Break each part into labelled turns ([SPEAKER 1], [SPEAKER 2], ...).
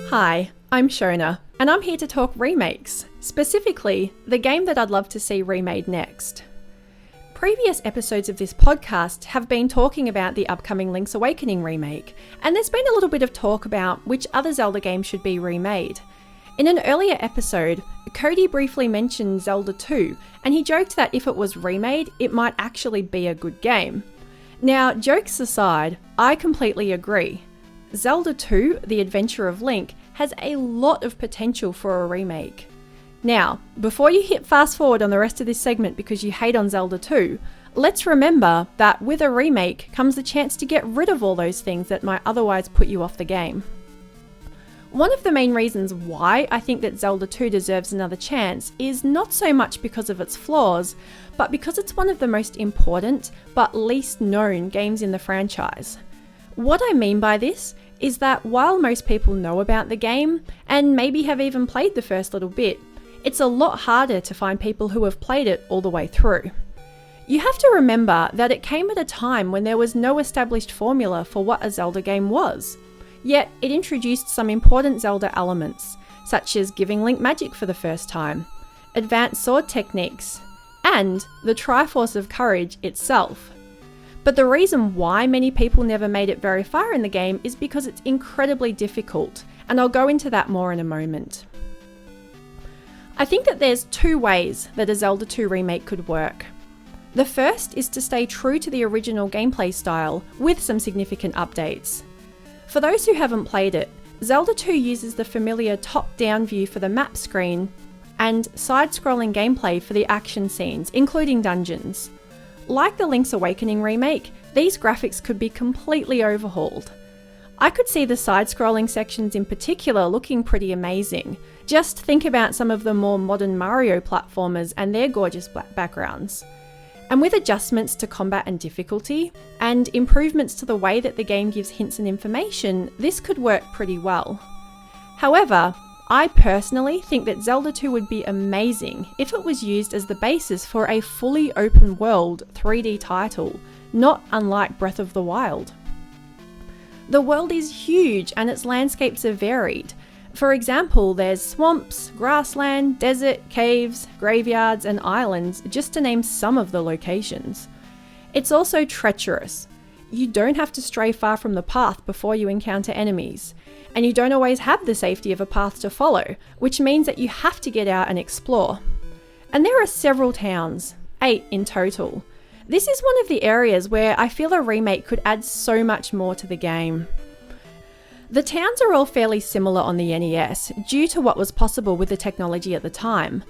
[SPEAKER 1] Hi, I'm Shona, and I'm here to talk remakes, specifically the game that I'd love to see remade next. Previous episodes of this podcast have been talking about the upcoming Link's Awakening remake, and there's been a little bit of talk about which other Zelda games should be remade. In an earlier episode, Cody briefly mentioned Zelda2, and he joked that if it was remade, it might actually be a good game. Now, jokes aside, I completely agree. Zelda2, The Adventure of Link, has a lot of potential for a remake. Now, before you hit fast forward on the rest of this segment because you hate on Zelda 2, let's remember that with a remake comes the chance to get rid of all those things that might otherwise put you off the game. One of the main reasons why I think that Zelda 2 deserves another chance is not so much because of its flaws, but because it's one of the most important but least known games in the franchise. What I mean by this is that while most people know about the game, and maybe have even played the first little bit, it's a lot harder to find people who have played it all the way through. You have to remember that it came at a time when there was no established formula for what a Zelda game was. Yet it introduced some important Zelda elements, such as giving Link magic for the first time, advanced sword techniques, and the Triforce of Courage itself. But the reason why many people never made it very far in the game is because it's incredibly difficult, and I'll go into that more in a moment. I think that there's two ways that a Zelda 2 remake could work. The first is to stay true to the original gameplay style with some significant updates. For those who haven't played it, Zelda 2 uses the familiar top-down view for the map screen and side-scrolling gameplay for the action scenes, including dungeons. Like the Link's Awakening remake, these graphics could be completely overhauled. I could see the side-scrolling sections in particular looking pretty amazing. Just think about some of the more modern Mario platformers and their gorgeous backgrounds. And with adjustments to combat and difficulty, and improvements to the way that the game gives hints and information, this could work pretty well. However, I personally think that Zelda 2 would be amazing if it was used as the basis for a fully open world 3D title, not unlike Breath of the Wild. The world is huge and its landscapes are varied. For example, there's swamps, grassland, desert, caves, graveyards, and islands, just to name some of the locations. It's also treacherous. You don't have to stray far from the path before you encounter enemies, and you don't always have the safety of a path to follow, which means that you have to get out and explore. And there are several towns, 8 in total. This is one of the areas where I feel a remake could add so much more to the game. The towns are all fairly similar on the NES, due to what was possible with the technology at the time.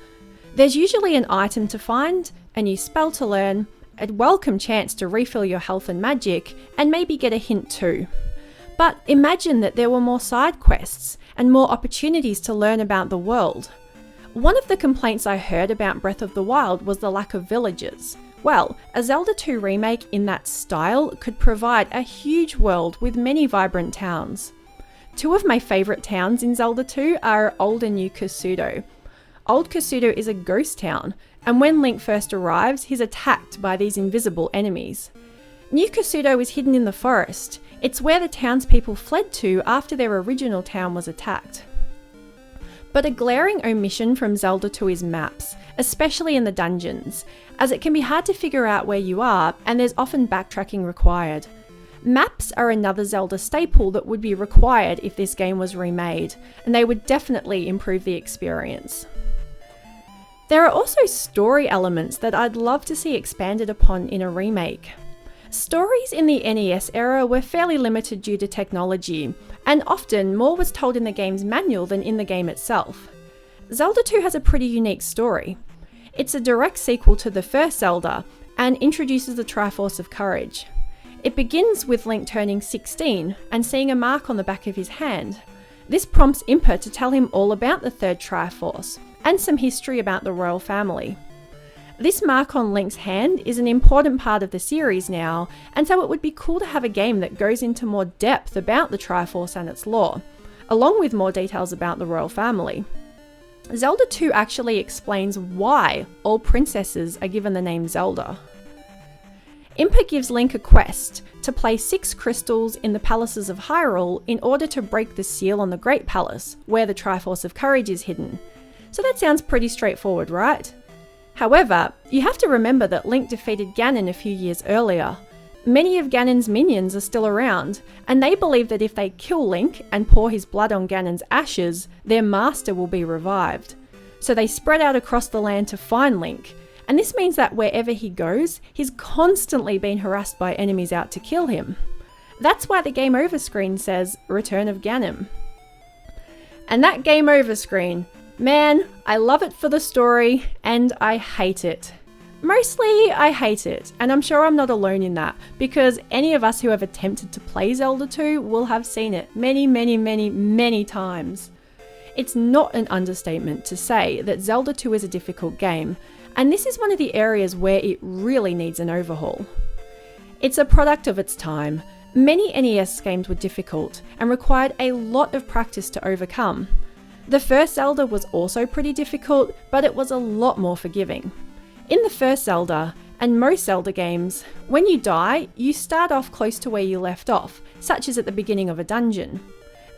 [SPEAKER 1] There's usually an item to find, a new spell to learn, a welcome chance to refill your health and magic, and maybe get a hint too. But imagine that there were more side quests, and more opportunities to learn about the world. One of the complaints I heard about Breath of the Wild was the lack of villages. Well, a Zelda 2 remake in that style could provide a huge world with many vibrant towns. Two of my favourite towns in Zelda 2 are Old and New Kasuto. Old Kasuto is a ghost town, and when Link first arrives, he's attacked by these invisible enemies. New Kasuto is hidden in the forest. It's where the townspeople fled to after their original town was attacked. But a glaring omission from Zelda 2 is maps, especially in the dungeons, as it can be hard to figure out where you are, and there's often backtracking required. Maps are another Zelda staple that would be required if this game was remade, and they would definitely improve the experience. There are also story elements that I'd love to see expanded upon in a remake. Stories in the NES era were fairly limited due to technology, and often more was told in the game's manual than in the game itself. Zelda 2 has a pretty unique story. It's a direct sequel to the first Zelda, and introduces the Triforce of Courage. It begins with Link turning 16 and seeing a mark on the back of his hand. This prompts Impa to tell him all about the third Triforce, and some history about the royal family. This mark on Link's hand is an important part of the series now, and so it would be cool to have a game that goes into more depth about the Triforce and its lore, along with more details about the royal family. Zelda 2 actually explains why all princesses are given the name Zelda. Impa gives Link a quest to place 6 crystals in the palaces of Hyrule in order to break the seal on the Great Palace, where the Triforce of Courage is hidden. So that sounds pretty straightforward, right? However, you have to remember that Link defeated Ganon a few years earlier. Many of Ganon's minions are still around, and they believe that if they kill Link and pour his blood on Ganon's ashes, their master will be revived. So they spread out across the land to find Link, and this means that wherever he goes, he's constantly being harassed by enemies out to kill him. That's why the game over screen says, Return of Ganon. And that game over screen, man, I love it for the story, and I hate it. Mostly, I hate it, and I'm sure I'm not alone in that, because any of us who have attempted to play Zelda 2 will have seen it many times. It's not an understatement to say that Zelda 2 is a difficult game, and this is one of the areas where it really needs an overhaul. It's a product of its time. Many NES games were difficult and required a lot of practice to overcome. The first Zelda was also pretty difficult, but it was a lot more forgiving. In the first Zelda, and most Zelda games, when you die, you start off close to where you left off, such as at the beginning of a dungeon.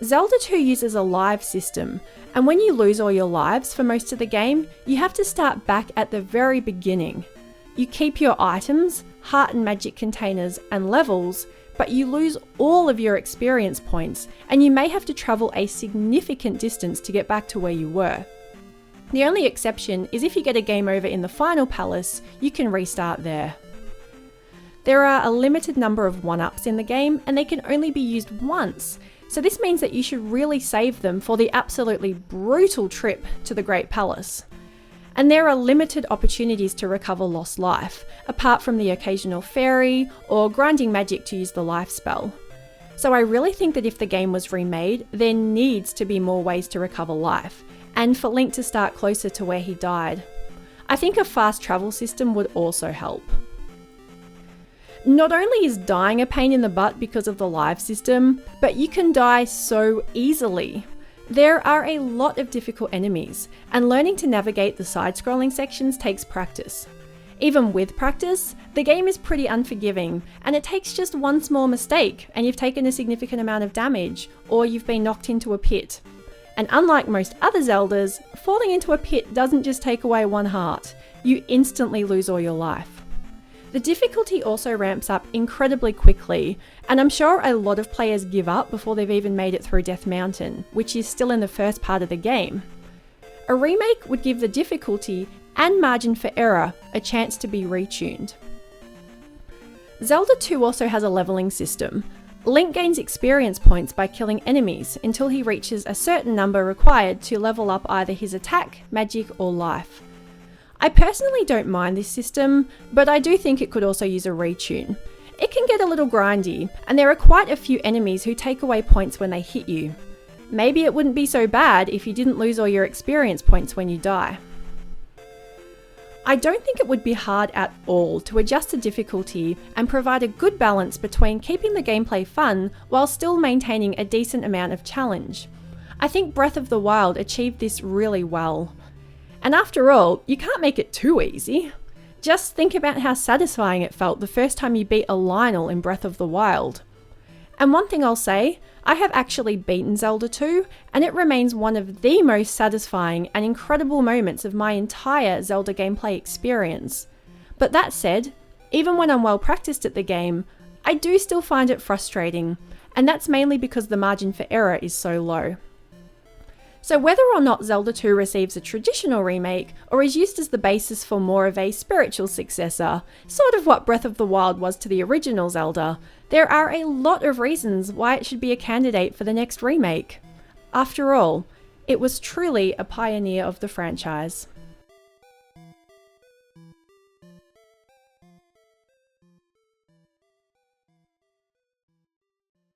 [SPEAKER 1] Zelda 2 uses a live system, and when you lose all your lives for most of the game, you have to start back at the very beginning. You keep your items, heart and magic containers, and levels, but you lose all of your experience points, and you may have to travel a significant distance to get back to where you were. The only exception is if you get a game over in the final palace, you can restart there. There are a limited number of 1-ups in the game, and they can only be used once, so this means that you should really save them for the absolutely brutal trip to the Great Palace. And there are limited opportunities to recover lost life, apart from the occasional fairy or grinding magic to use the life spell. So I really think that if the game was remade, there needs to be more ways to recover life, and for Link to start closer to where he died. I think a fast travel system would also help. Not only is dying a pain in the butt because of the live system, but you can die so easily. There are a lot of difficult enemies, and learning to navigate the side-scrolling sections takes practice. Even with practice, the game is pretty unforgiving, and it takes just one small mistake and you've taken a significant amount of damage, or you've been knocked into a pit. And unlike most other Zeldas, falling into a pit doesn't just take away one heart, you instantly lose all your life. The difficulty also ramps up incredibly quickly, and I'm sure a lot of players give up before they've even made it through Death Mountain, which is still in the first part of the game. A remake would give the difficulty and margin for error a chance to be retuned. Zelda 2 also has a leveling system. Link gains experience points by killing enemies until he reaches a certain number required to level up either his attack, magic, or life. I personally don't mind this system, but I do think it could also use a retune. It can get a little grindy, and there are quite a few enemies who take away points when they hit you. Maybe it wouldn't be so bad if you didn't lose all your experience points when you die. I don't think it would be hard at all to adjust the difficulty and provide a good balance between keeping the gameplay fun while still maintaining a decent amount of challenge. I think Breath of the Wild achieved this really well. And after all, you can't make it too easy. Just think about how satisfying it felt the first time you beat a Lionel in Breath of the Wild. And one thing I'll say, I have actually beaten Zelda 2, and it remains one of the most satisfying and incredible moments of my entire Zelda gameplay experience. But that said, even when I'm well practiced at the game, I do still find it frustrating, and that's mainly because the margin for error is so low. So whether or not Zelda 2 receives a traditional remake, or is used as the basis for more of a spiritual successor, sort of what Breath of the Wild was to the original Zelda, there are a lot of reasons why it should be a candidate for the next remake. After all, it was truly a pioneer of the franchise.